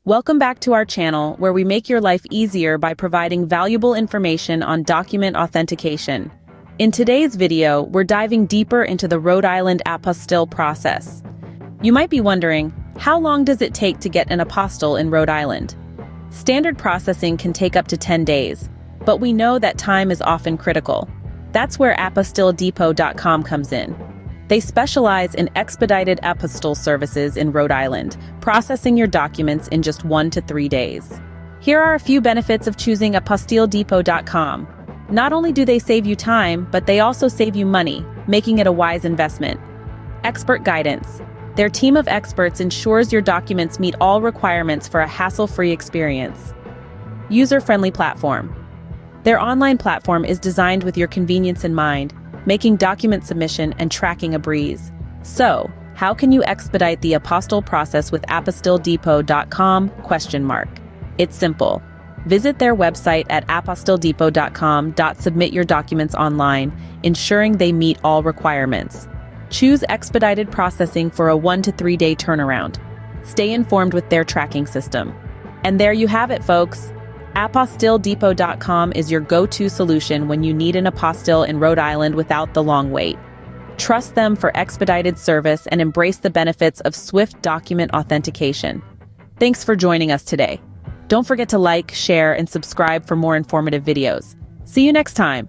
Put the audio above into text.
Welcome back to our channel, where we make your life easier by providing valuable information on document authentication. In today's video, we're diving deeper into the Rhode Island Apostille process. You might be wondering, how long does it take to get an apostille in Rhode Island? Standard processing can take up to 10 days, but we know that time is often critical. That's where ApostilledDepot.com comes in. They specialize in expedited apostille services in Rhode Island, processing your documents in just 1 to 3 days. Here are a few benefits of choosing ApostilledDepot.com. Not only do they save you time, but they also save you money, making it a wise investment. Expert guidance. Their team of experts ensures your documents meet all requirements for a hassle-free experience. User-friendly platform. Their online platform is designed with your convenience in mind, making document submission and tracking a breeze. So, how can you expedite the apostille process with ApostilledDepot.com? It's simple. Visit their website at ApostilledDepot.com. Submit your documents online, ensuring they meet all requirements. Choose expedited processing for a 1 to 3 day turnaround. Stay informed with their tracking system. And there you have it, folks. ApostilledDepot.com is your go-to solution when you need an apostille in Rhode Island without the long wait. Trust them for expedited service and embrace the benefits of swift document authentication. Thanks for joining us today. Don't forget to like, share, and subscribe for more informative videos. See you next time.